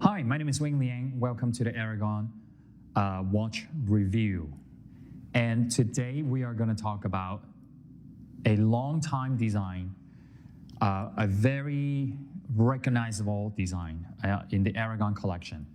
Hi, my name is Liang. Welcome to the Aragon watch review. And today we are going to talk about a long time design, a very recognizable design in the Aragon collection.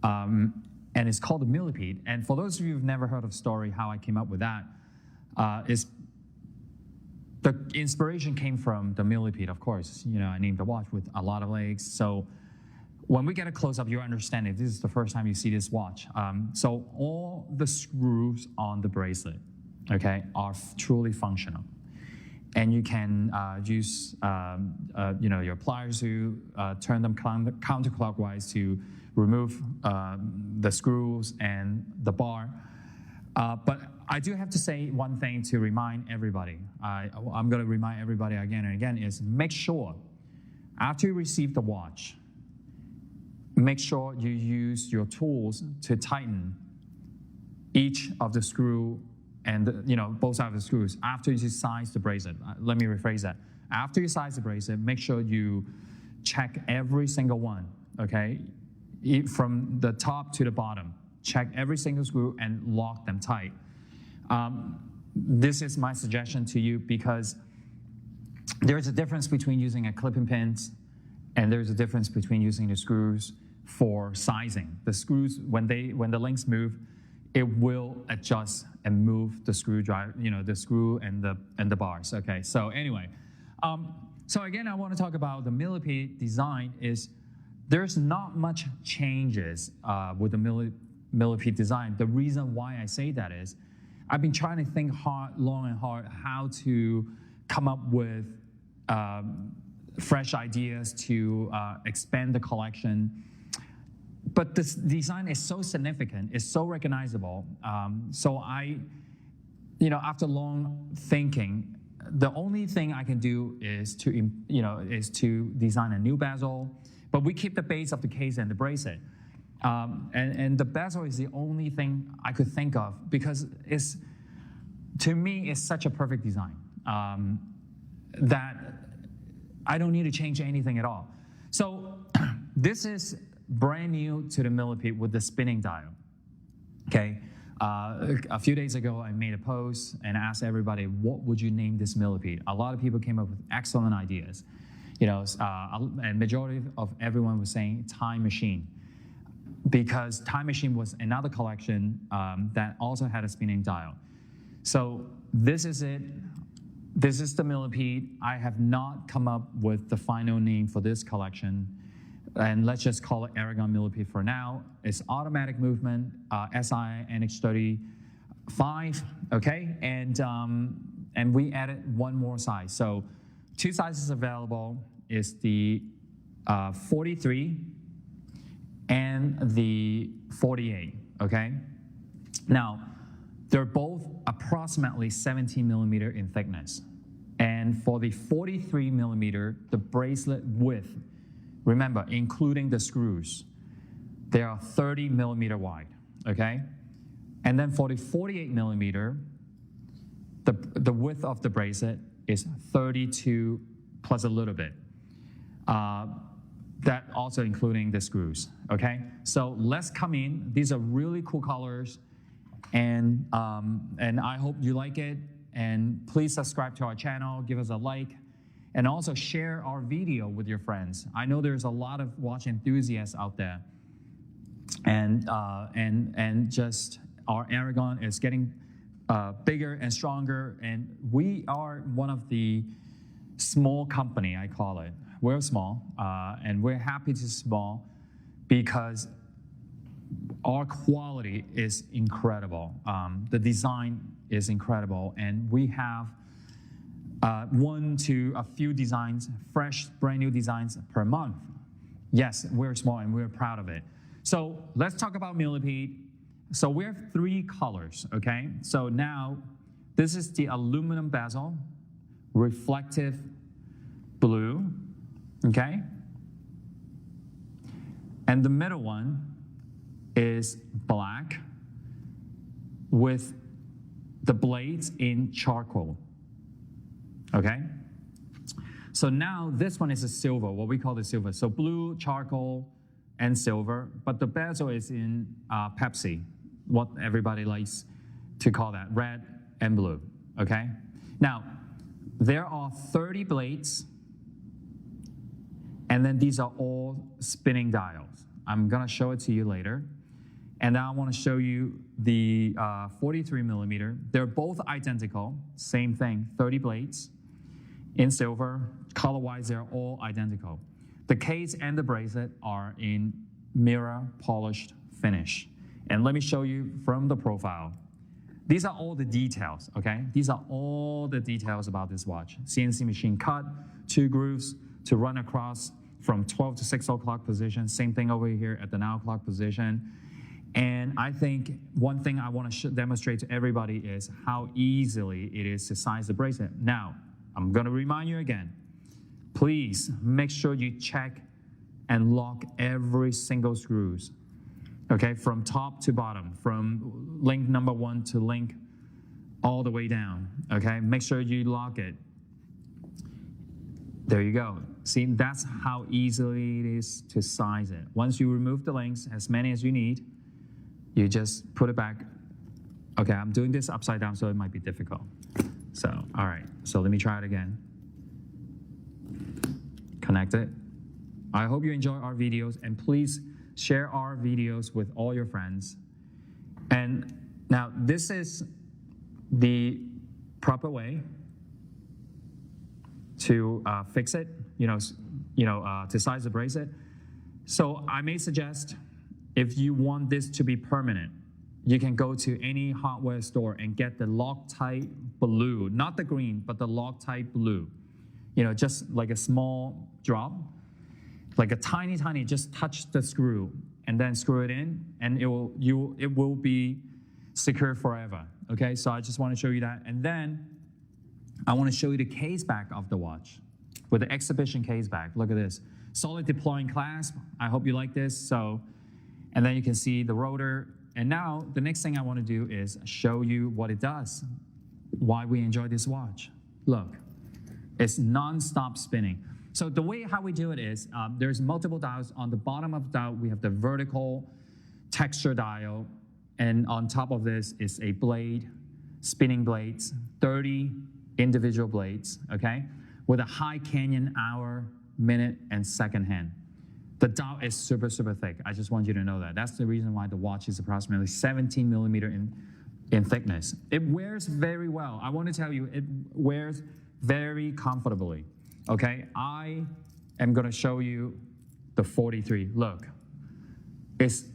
And it's called the Millipede. And for those of you who've never heard of the story, how I came up with that, is the inspiration came from the Millipede, of course. You know, I named the watch with a lot of legs. So when we get a close-up, you understand if this is the first time you see this watch. So all the screws on the bracelet, okay, are truly functional. And you can use your pliers to turn them counterclockwise to remove the screws and the bar. But I do have to say one thing to remind everybody. I'm going to remind everybody again and again is make sure after you receive the watch, make sure you use your tools to tighten each of the screw and both sides of the screws after you size the bracelet. Let me rephrase that. After you size the bracelet, make sure you check every single one, okay? From the top to the bottom. Check every single screw and lock them tight. This is my suggestion to you because there's a difference between using a clipping pins and there's a difference between using the screws for sizing. The screws, when the links move, it will adjust and move the screwdriver, the screw and the bars. Okay, so anyway, so again, I want to talk about the Millipede design. There's not much changes with the Millipede design. The reason why I say that is I've been trying to think long and hard how to come up with fresh ideas to expand the collection. But this design is so significant, it's so recognizable. So after long thinking, the only thing I can do is to design a new bezel. But we keep the base of the case and the bracelet. And the bezel is the only thing I could think of because to me, it's such a perfect design that I don't need to change anything at all. So this is brand new to the Millipede with the spinning dial, okay? A few days ago, I made a post and asked everybody, what would you name this Millipede? A lot of people came up with excellent ideas. And majority of everyone was saying Time Machine because Time Machine was another collection that also had a spinning dial. So this is it. This is the Millipede. I have not come up with the final name for this collection. And let's just call it Aragon Millipede for now. It's automatic movement, SI NX35, okay? And we added one more size. So two sizes available is the 43 and the 48, okay? Now, they're both approximately 17 millimeter in thickness. And for the 43 millimeter, the bracelet width, remember, including the screws, they are 30 millimeter wide, okay? And then for the 48 millimeter, the width of the bracelet is 32 plus a little bit. That also including the screws, okay? So let's come in. These are really cool colors, and I hope you like it. And please subscribe to our channel, give us a like, and also share our video with your friends. I know there's a lot of watch enthusiasts out there, and just our Aragon is getting bigger and stronger, and we are one of the small company, I call it. We're small, and we're happy to small because our quality is incredible. The design is incredible, and we have one to a few designs, fresh, brand new designs per month. Yes, we're small and we're proud of it. So let's talk about Millipede. So we have three colors, okay? So now this is the aluminum bezel, reflective blue, okay? And the middle one is black with the blades in charcoal. Okay? So now this one is a silver, what we call the silver. So blue, charcoal, and silver, but the bezel is in Pepsi, what everybody likes to call that, red and blue, okay? Now, there are 30 blades, and then these are all spinning dials. I'm gonna show it to you later. And now I wanna show you the 43 millimeter. They're both identical, same thing, 30 blades in silver. Color-wise, they're all identical. The case and the bracelet are in mirror polished finish. And let me show you from the profile. These are all the details, okay? These are all the details about this watch. CNC machine cut, 2 grooves to run across from 12 to 6 o'clock position. Same thing over here at the 9 o'clock position. And I think one thing I want to demonstrate to everybody is how easily it is to size the bracelet. Now, I'm going to remind you again, please make sure you check and lock every single screws, okay, from top to bottom, from link number 1 to link all the way down, okay? Make sure you lock it. There you go. See, that's how easily it is to size it. Once you remove the links, as many as you need, you just put it back. Okay, I'm doing this upside down, so it might be difficult. So, all right, so let me try it again. Connect it. I hope you enjoy our videos, and please share our videos with all your friends. And now this is the proper way to fix it, to size the bracelet. So I may suggest, if you want this to be permanent, you can go to any hardware store and get the Loctite blue, not the green, but the Loctite blue. Just like a small drop, like a tiny, just touch the screw and then screw it in, and it will be secure forever. Okay, so I just want to show you that. And then I want to show you the case back of the watch with the exhibition case back. Look at this. Solid deploying clasp. I hope you like this. And then you can see the rotor. And now the next thing I want to do is show you what it does, why we enjoy this watch. Look, it's non-stop spinning. So the way how we do it is there's multiple dials. On the bottom of the dial, we have the vertical texture dial. And on top of this is a blade, spinning blades, 30 individual blades, okay, with a high canyon hour, minute, and second hand. The dial is super thick. I just want you to know that. That's the reason why the watch is approximately 17 millimeter in thickness. It wears very well. I want to tell you, it wears very comfortably, okay? I am going to show you the 43. Look, it's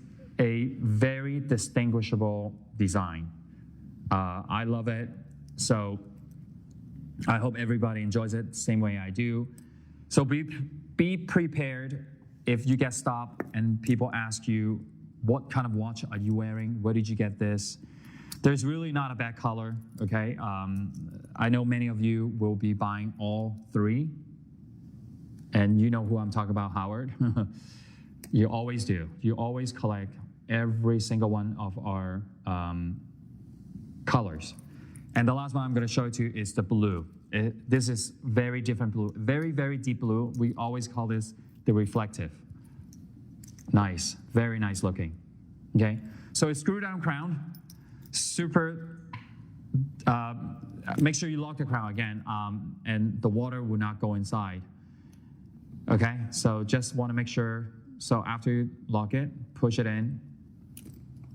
a very distinguishable design. I love it. So I hope everybody enjoys it the same way I do. So be prepared if you get stopped and people ask you, what kind of watch are you wearing? Where did you get this? There's really not a bad color, okay? I know many of you will be buying all 3. And you know who I'm talking about, Howard. You always do. You always collect every single one of our colors. And the last one I'm going to show it to you is the blue. This is very different blue, very deep blue. We always call this the reflective. Nice, very nice looking. Okay, so it's screw down crown, super. Make sure you lock the crown again, and the water will not go inside. Okay, so just want to make sure. So after you lock it, push it in,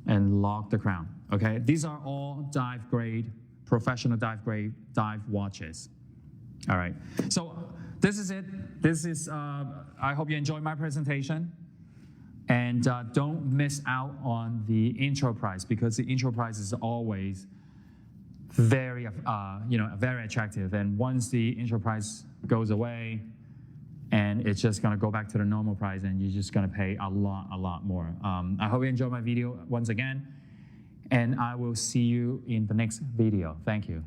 and lock the crown. Okay, these are all dive grade, professional dive grade dive watches. All right, so this is it. This is, I hope you enjoyed my presentation. And don't miss out on the intro price, because the intro price is always very, very attractive. And once the intro price goes away, and it's just gonna go back to the normal price, and you're just gonna pay a lot more. I hope you enjoyed my video once again, and I will see you in the next video. Thank you.